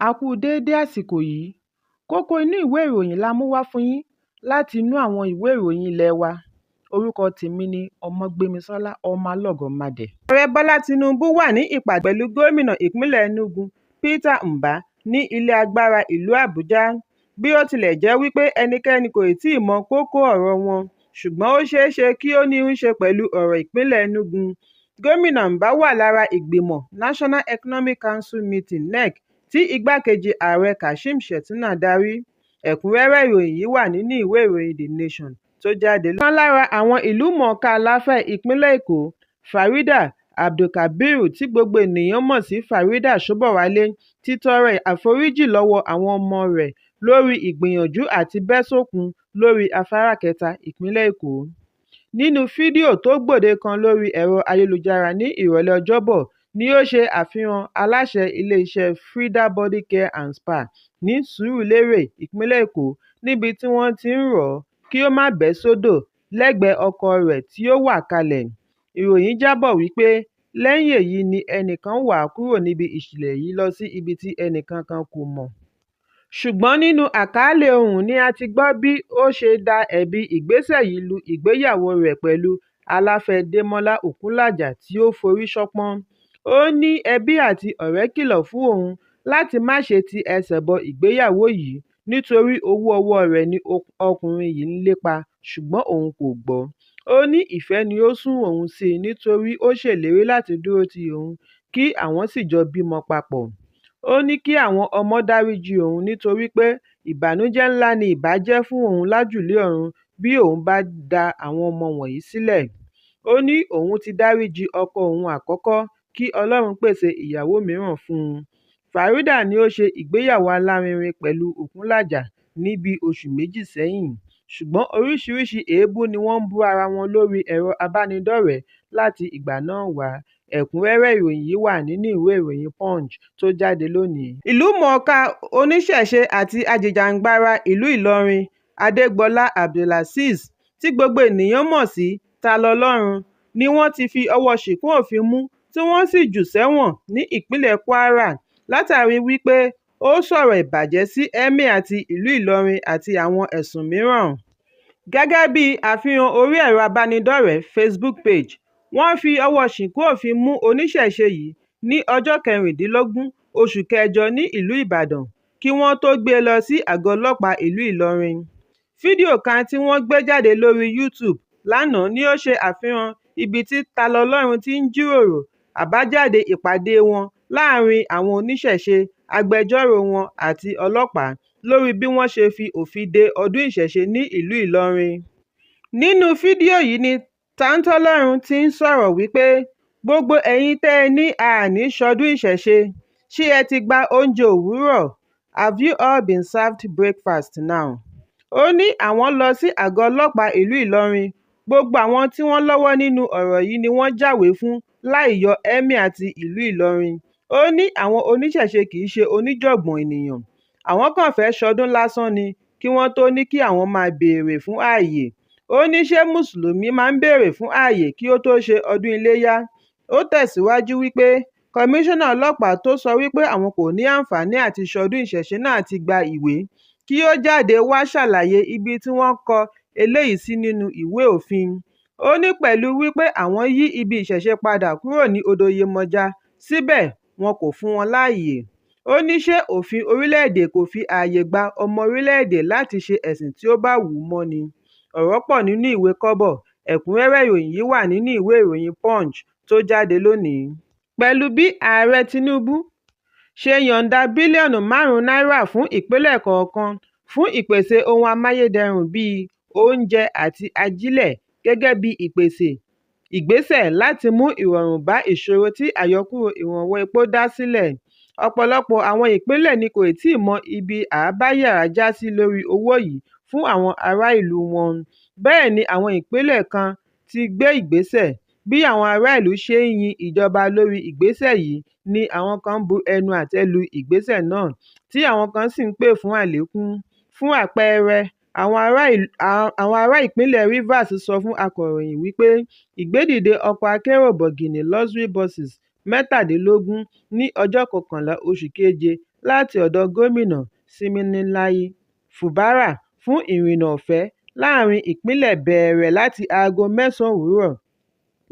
A kú déédé àsìkò yìí. Kókó inú ìwé ìròyìn la mú wá fún yín láti inú àwọn ìwé ìròyìn ilé wa. Orúkọ tèmi ni Ọmọgbémisọ́lá Ọmọlọ́gọ̀mádẹ̀. Ààrẹ Bọ́lá Tinubu wà ní ìpàdé pẹ̀lú gómìnà ìpínlẹ̀ Enugu Peter Mbah ní ilé agbára ìlú Àbújá. Bí ó tilẹ̀ jẹ́ wípé ẹnikẹ́ni kò tíì mọ kókó ọ̀rọ̀ wọn, ṣùgbọ́n ó ṣeé ṣe kí ó ní í ṣe pẹ̀lú ọ̀rọ̀ ìpínlẹ̀ Enugu. Gómìnà Mbah wà lára ìgbìmọ̀ National Economic Council Meeting (NEC) tí igbákejì ààrẹ Kashim Shettima darí. Ẹ̀kúnrẹ́rẹ́ ìròyìn yìí wà nínú ìwé ìròyìn The Nation tó jáde lónìí. Ọ̀kan lára àwọn ìlúmọ̀ọ́ká aláfẹ́ ìpínlẹ̀ Èkó, Farida Abdulkabiru tí gbogbo ènìyàn mọ̀ sí Farida Sobowale, ti tọrọ àforíjì lọ́wọ́ àwọn ọmọ rẹ̀ lórí ìgbìyànjú àti bẹ́ sókun lórí afárá kẹta ìpínlẹ̀ Èkó. Nínú fídíò tó gbòde kan lórí ẹ̀rọ ayélujára ní ìrọ̀lẹ́ Ọjọ́bọ̀ ni ó ṣe àfihàn aláṣẹ ilé-iṣẹ́ Frida Body Care and Spa ní Sùúrùlérè, ìpínlẹ̀ Èkó, níbi tí wọ́n ti ń rọ̀ ọ́ kí ó má bẹ́ sódò lẹ́gbẹ̀ẹ́ ọkọ̀ rẹ̀ tí ó wà kalẹ̀. Ìròyìn jábọ̀ wípé lẹ́yìn èyí ni ẹnìkan wà kúrò níbi ìṣẹ̀lẹ̀ yìí lọ sí ibi tí ẹnìkankan kò mọ̀. Ṣùgbọ́n nínú àkàálẹ̀ ohùn ni a ti gbọ́ bí ó ṣe da ẹ̀bi ìgbésẹ̀ yìí lu ìgbéyàwó rẹ̀ pẹ̀lú aláfẹ́ Démọ́lá Òkúnlàjà tí ó forí ṣánpọ́n. Ó ní ẹbí àti ọ̀rẹ́ kìlọ̀ fún òun láti má ṣe ti ẹsẹ̀ bọ ìgbéyàwó yìí nítorí owó ọwọ́ rẹ̀ ni ọkùnrin yìí ń lépa, ṣùgbọ́n òun kò gbọ́. Ó ní ìfẹ́ ni ó sún òun sí i nítorí ó ṣèlérí láti dúró ti òun kí àwọn sì jọ bímọ papọ̀. Ó ní kí àwọn ọmọ dáríjì òun nítorí pé ìbànújẹ́ ńlá ni ìbá jẹ́ fún òun lájùlé ọ̀run bí òun bá da àwọn ọmọ wọ̀nyí sílẹ̀. Ó ní òun ti dáríjì ọkọ òun àkọ́kọ́, kí Ọlọ́run pèsè ìyàwó mìíràn fún un. Farida ni ó ṣe ìgbéyàwó alárinrin pẹ̀lú Òkúnlàjà ní bí oṣù méjì sẹ́yìn, ṣùgbọ́n oríṣiríṣi èébú ni wọ́n ń bú ara wọn lórí ẹ̀rọ abánidọ́rẹ̀ẹ́ láti ìgbà náà wá. Ẹ̀kúnrẹ́rẹ́ ìròyìn yìí wà nínú ìwé ìròyìn Punch tó jáde lónìí. Ìlúmọ̀ọ́ká oníṣẹ̀ṣe àti ajìjàǹgbara ìlú Ìlọrin Adégbọlá Abdulazeez tí gbogbo ènìyàn mọ̀ sí Ta-lọlọ́run ni wọ́n ti fi ọwọ́ ṣìkún òfin mú tí wọ́n sì jù sẹ́wọ̀n ní ìpínlẹ̀ Kwara látàrí wípé ó sọ̀rọ̀ ìbàjẹ́ sí Emir ti ìlú Ìlọrin àti àwọn ẹ̀sùn mìíràn. Gẹ́gẹ́ bí àfihàn orí ẹ̀rọ abánidọ́rẹ̀ẹ́ Facebook page, wọ́n fi ọwọ́ ṣìkún òfin mú oníṣẹ̀ṣe yìí ní ọjọ́ 16 oṣù kẹjọ ní ìlú Ìbàdàn kí wọ́n tó gbé e lọ sí àgọ́ ọlọ́pàá ìlú Ìlọrin. Fídíò kan tí wọ́n gbé jáde lórí YouTube lánàá ni ó ṣe àfihàn ibi tí Ta-lọlọ́run ti ń jíròrò àbájáde ìpàdé wọn láàrin àwọn oníṣẹ̀ṣe, agbẹjọ́rò wọn àti ọlọ́pàá lórí bí wọ́n ṣe fi òfin de ọdún ìṣẹ̀ṣe ní ìlú Ìlọrin. Nínú fídíò yìí ni Ta-lọlọ́run ti ń sọ̀rọ̀ wípé gbogbo ẹ̀yin tẹ́ ẹ ní àní ṣọdún ìṣẹ̀ṣe, ṣé ẹ ti gba oúnjẹ òwúrọ̀? Have you all been served breakfast now? Ó ní àwọn lọ sí àgọ́ ọlọ́pàá ìlú Ìlọrin. Gbogbo àwọn tí wọ́n lọ́wọ́ nínú ọ̀rọ̀ yìí ni wọ́n jáwèé fún láì yọ Emir ti ìlú Ìlọrin. Ó ní àwọn oníṣẹ̀ṣe kì í ṣe oníjọ̀gbọ̀n ènìyàn. Àwọn kàn fẹ́ ṣọdún lásán ni kí wọ́n tó ní kí àwọn máa béèrè fún ààyè. Ó ní ṣé Mùsùlùmí máa ń béèrè fún ààyè kí ó tó ṣe ọdún iléyá? Ó tẹ̀síwájú wípé kọmíṣánná ọlọ́pàá tó sọ wípé àwọn kò ní àǹfààní àti ṣọdún ìṣẹ̀ṣe náà ti gba ìwé kí ó jáde wá ṣàlàyé ibi tí wọ́n kọ eléyìí sí nínú ìwé òfin. Ó ní pẹ̀lú wípé àwọn yí ibi ìṣẹ̀ṣe padà kúrò ní odò Yemọja, síbẹ̀ wọn kò fún wọn láàyè. Ó ní ṣé òfin orílẹ̀-èdè kò fi ààyè gba ọmọ orílẹ̀-èdè láti ṣe ẹ̀sìn tí ó bá wù ú mọ́ ni? Ọ̀rọ̀ pọ̀ nínú ìwé kọ́bọ̀. Ẹ̀kúnrẹ́rẹ́ ìròyìn yìí wà nínú ìwé ìròyìn Punch tó jáde lónìí. Pẹ̀lú bí ààrẹ Tinubu ṣe yọ̀ǹda bílíọ̀nù 5 náírà fún ìpínlẹ̀ kọ̀ọ̀kan fún ìpèsè ohun amáyédẹrùn bíi oúnjẹ àti ajílẹ̀ gẹ́gẹ́ bí ìgbésẹ̀ láti mú ìrọ̀rùn bá ìṣòro tí àyọkúrò ìrànwọ́ epo dá sílẹ̀. Ọ̀pọ̀lọpọ̀ àwọn ìpínlẹ̀ ni kò tíì mọ ibi àbáyàrá já sí lórí owó yìí fún àwọn ará ìlú wọn. Bẹ́ẹ̀ ni àwọn ìpínlẹ̀ kan ti gbé ìgbésẹ̀. Bí àwọn ará ìlú ṣe ń yin ìjọba lórí ìgbésẹ̀ yìí ni àwọn kan bu ẹnu àtẹ́ lu ìgbésẹ̀ náà tí àwọn kan sì ń pè fún àlékún. Fún àpẹẹrẹ, àwọn ará ìpínlẹ̀ Rivers sọ fún akọ̀ròyìn wípé ìgbédìde ọkọ̀ akérò bọ̀gìnnì luxury buses 17 ní ọjọ́ 11 oṣù keje láti ọ̀dọ̀ gómìnà Siminalayi Fubara fún ìrìnnà ọ̀fẹ́ láàrin ìpínlẹ̀ bẹ̀rẹ̀ láti aago 9 òwúrọ̀,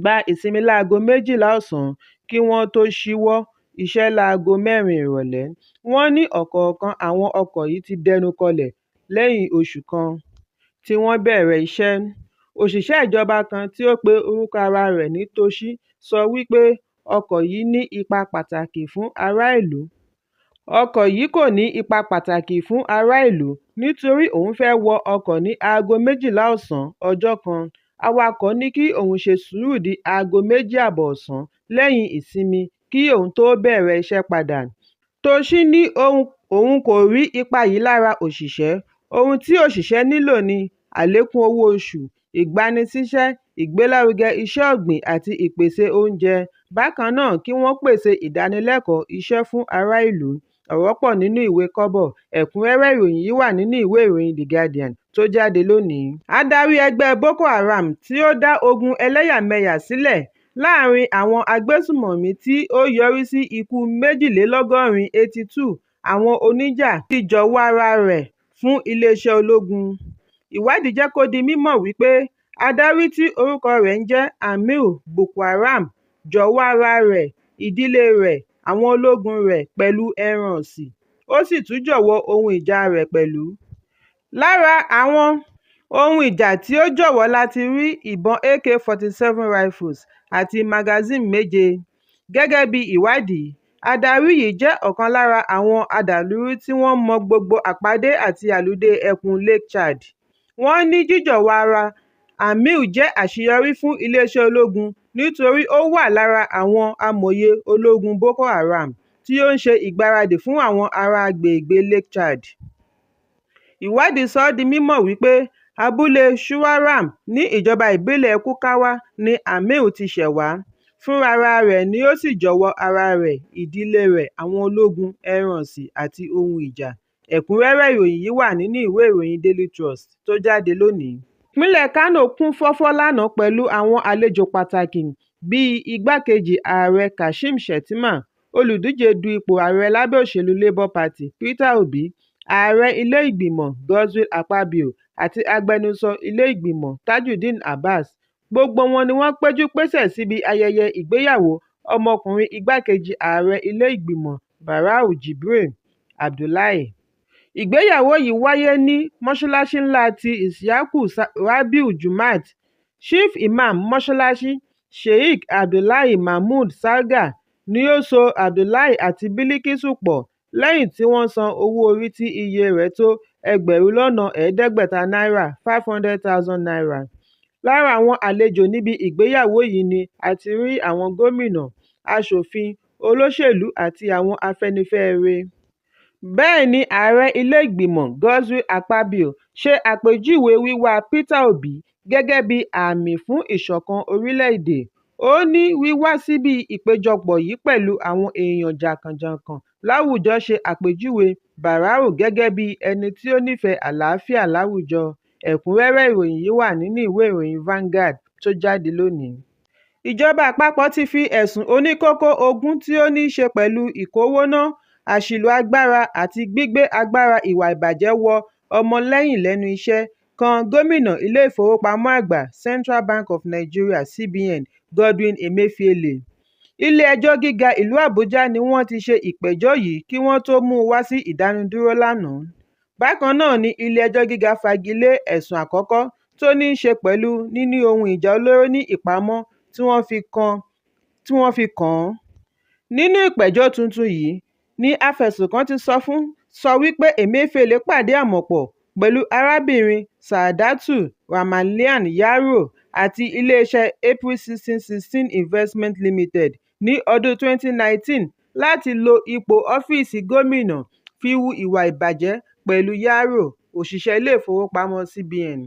gba ìsinmi láago 12 ọ̀sán kí wọ́n tó ṣíwọ́ iṣẹ́ láago 4 ìrọ̀lẹ́. Wọ́n ní ọ̀kọ̀ọ̀kan àwọn ọkọ̀ yìí ti dẹnu kọlẹ̀ lẹ́yìn oṣù kan tí wọ́n bẹ̀rẹ̀ iṣẹ́. Òṣìṣẹ́ ìjọba kan tí ó pe orúkọ ara rẹ̀ ní Toshi sọ wípé ọkọ̀ yìí ní ipa pàtàkì fún ará ìlú. Ọkọ̀ yìí kò ní ipa pàtàkì fún ará ìlú nítorí òun fẹ́ wọ ọkọ̀ ní aago 12 ọ̀sán ọjọ́ kan. Awakọ̀ ní kí òun ṣe sùúrù di aago 2:30 ọ̀sán lẹ́yìn ìsinmi kí òun tó bẹ̀rẹ̀ iṣẹ́ padà. Toshi ní òun kò rí ipa yìí lára òṣìṣẹ́. Ohun tí òṣìṣẹ́ nílò ni àlékún owó oṣù, ìgbanisíṣẹ́, ìgbélárugẹ iṣẹ́ ọ̀gbìn àti ìpèsè oúnjẹ. Bákan náà kí wọ́n pèsè ìdánilẹ́kọ̀ọ́ iṣẹ́ fún ará ìlú. Ọ̀rọ̀ pọ̀ nínú ìwé kọ́bọ̀. Ẹ̀kúnrẹ́rẹ́ ìròyìn yìí wà nínú ìwé ìròyìn The Guardian tó jáde lónìí. Adarí ẹgbẹ́ Boko Haram tí ó dá ogun ẹlẹ́yàmẹyà sílẹ̀ láàrin àwọn agbésùmọ̀mí tí ó yọrí sí ikú 82 àwọn oníjà ti jọ̀wọ́ ara rẹ̀ fún iléeṣẹ́ ológun. Ìwádìí jẹ́ kó di mímọ̀ wípé adarí tí orúkọ rẹ̀ ń jẹ́ Amir Boko Haram jọ̀wọ́ ara rẹ̀, ìdílé rẹ̀, àwọn ológun rẹ̀ pẹ̀lú ẹran ọ̀sìn. Ó sì tún jọ̀wọ́ ohun ìjà rẹ̀ pẹ̀lú. Lára àwọn ohun ìjà tí ó jọ̀wọ́ láti rí ìbọn AK-47 rifles àti magazine 7. Gẹ́gẹ́ bí ìwádìí, adarí yìí jẹ́ ọ̀kan lára àwọn adàlúrú tí wọ́n mọ gbogbo àpàdé àti àlùdé ẹkùn Lake Chad. Wọ́n ní jíjọ̀wọ́ ara Amir jẹ́ àṣeyọrí fún iléeṣẹ́ ológun nítorí ó wà lára àwọn amòye ológun Boko Haram tí ó ń ṣe ìgbáradì fún àwọn ará agbègbè Lake Chad. Ìwádìí sọ ọ́ di mímọ̀ wípé abúlé Shuwaram ní ìjọba ìbílẹ̀ Kukawa ni Amir ti ṣẹ̀ wá. Fúnrara rẹ̀ ni ó sì jọ̀wọ́ ara rẹ̀, ìdílé rẹ̀, àwọn ológun, ẹran ọ̀sìn àti ohun ìjà. Ẹ̀kúnrẹ́rẹ́ ìròyìn yìí wà nínú ìwé ìròyìn Daily Trust tó jáde lónìí. Ìpínlẹ̀ Kano kún fọ́fọ́ lánàá pẹ̀lú àwọn àlejò pàtàkì bíi igbákejì ààrẹ Kashim Shettima, olùdíje du ipò ààrẹ lábẹ́ òṣèlú Labour Party Peter Obi, ààrẹ ilé ìgbìmọ̀ Godswill Akpabio àti agbẹnusọ ilé ìgbìmọ̀ Tajudeen Abbas. Gbogbo wọn ni wọ́n péjú pésẹ̀ síbi ayẹyẹ ìgbéyàwó ọmọkùnrin igbákejì ààrẹ ilé ìgbìmọ̀ Barau Jibrin Abdullahi. Ìgbéyàwó yìí wáyé ní mọ́ṣáláṣí ńlá ti Isiyaku Rabiu Jumaat. Chief Imam mọ́ṣáláṣí Sheikh Abdullahi Mahmood Salga ni ó so Abdullahi àti Bilikisu pọ̀ lẹ́yìn tí wọ́n san owó orí tí iye rẹ̀ tó náírà 500,000. Lára àwọn àlejò níbi ìgbéyàwó yìí ni a ti rí àwọn gómìnà, aṣòfin, olóṣèlú àti àwọn afẹ́nifẹ́re. Bẹ́ẹ̀ ni ààrẹ ilé ìgbìmọ̀ Godswill Akpabio ṣe àpèjúwe wíwá Peter Obi gẹ́gẹ́ bí àmì fún ìṣọ̀kan orílẹ̀-èdè. Ó ní wíwá síbi ìpéjọpọ̀ yìí pẹ̀lú àwọn èèyàn jàǹkànjàǹkàn láwùjọ ṣe àpèjúwe Barau gẹ́gẹ́ bí ẹni tí ó nífẹ̀ẹ́ àlàáfíà láwùjọ. Ẹ̀kúnrẹ́rẹ́ ìròyìn yìí wà nínú ìwé ìròyìn Vanguard tó jáde lónìí. Ìjọba àpapọ̀ ti fi ẹ̀sùn oníkókó 20 tí ó ní í ṣe pẹ̀lú ìkówóná, àṣìlò agbára àti gbígbé agbára ìwà ìbàjẹ́ wọ ọmọlẹ́yìn lẹ́nu iṣẹ́ kan gómìnà ilé ìfowópamọ́ àgbà Central Bank of Nigeria (CBN) Godwin Emefiele. Ilé-ẹjọ́ gíga ìlú Àbújá ni wọ́n ti ṣe ìpẹ̀jọ́ yìí kí wọ́n tó mú un wá sí ìdánidúró lánàá. Bákan náà ni ilé-ẹjọ́ gíga fagilé ẹ̀sùn àkọ́kọ́ tó ní í ṣe pẹ̀lú níní ohun ìjà olóró ní ìpamọ́ tí wọ́n fi kàn án. Nínú ìpẹ̀jọ́ tuntun yìí ni afẹ̀sùnkàn ti sọ wípé Emefiele pàdé àmọ̀pọ̀ pẹ̀lú arábìnrin Saadatu Ramalan Yaro àti iléeṣẹ́ April 1616 Investment Limited ní ọdún 2019 láti lo ipò ọ́fíìsì gómìnà fi hu ìwà ìbàjẹ́ pẹ̀lú Yaro, òṣìṣẹ́ ilé ìfowópamọ́ CBN.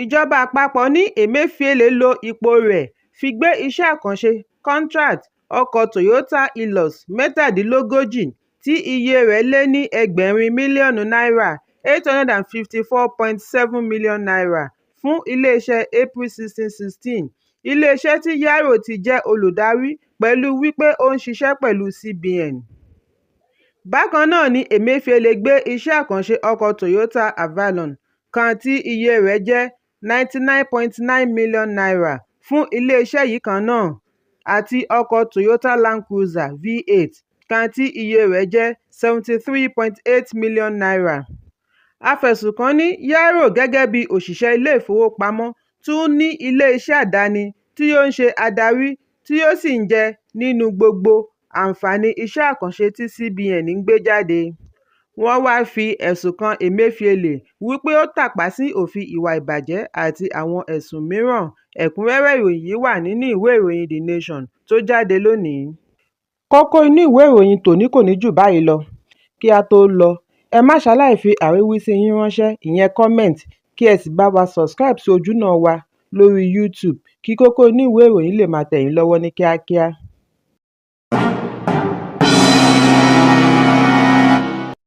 Ìjọba àpapọ̀ ní Emefiele lo ipò rẹ̀ fi gbé iṣẹ́ àkànṣe contract ọkọ̀ Toyota Hilux 37 tí iye rẹ̀ lé ní ẹgbẹ̀rin mílíọ̀nù náírà $854.7 million fún iléeṣẹ́ April 1616. Iléeṣẹ́ tí Yaro ti jẹ́ olùdarí pẹ̀lú wípé ó ń ṣiṣẹ́ pẹ̀lú CBN. Bákan náà ni Emefiele gbé iṣẹ́ àkànṣe ọkọ̀ Toyota Avalon kan tí iye rẹ̀ jẹ́ n99.9 million fún iléeṣẹ́ yìí kan náà, àti ọkọ̀ Toyota Land Cruiser V8 kan tí iye rẹ̀ jẹ́ n73.8 million. Afẹ̀sùnkàn ní Yaro gẹ́gẹ́ bí òṣìṣẹ́ ilé-ìfowópamọ́ tún ní ilé-iṣẹ́ àdáni tí ó ń ṣe adarí tí ó sì ń jẹ nínú gbogbo àǹfààní iṣẹ́ àkànṣe tí CBN ń gbé jáde. Wọ́n wá fi ẹ̀sùn kan Emefiele wípé ó tàpá sí òfin ìwà ìbàjẹ́ àti àwọn ẹ̀sùn mìíràn. Ẹ̀kúnrẹ́rẹ́ ìròyìn yìí wà nínú ìwé ìròyìn The Nation tó jáde lónìí. Kókó inú ìwé ìròyìn tòní kò ní jù báyìí lọ. Kí a tó lọ, ẹ má ṣaláì fi àríwísí yín ránṣẹ́, ìyẹn comment, kí ẹ sì bá wa subscribe sí ojúnà wa lórí YouTube kí Kókó Inú Ìwé Ìròyìn lè máa tẹ̀ yín lọ́wọ́ ní kíákíá.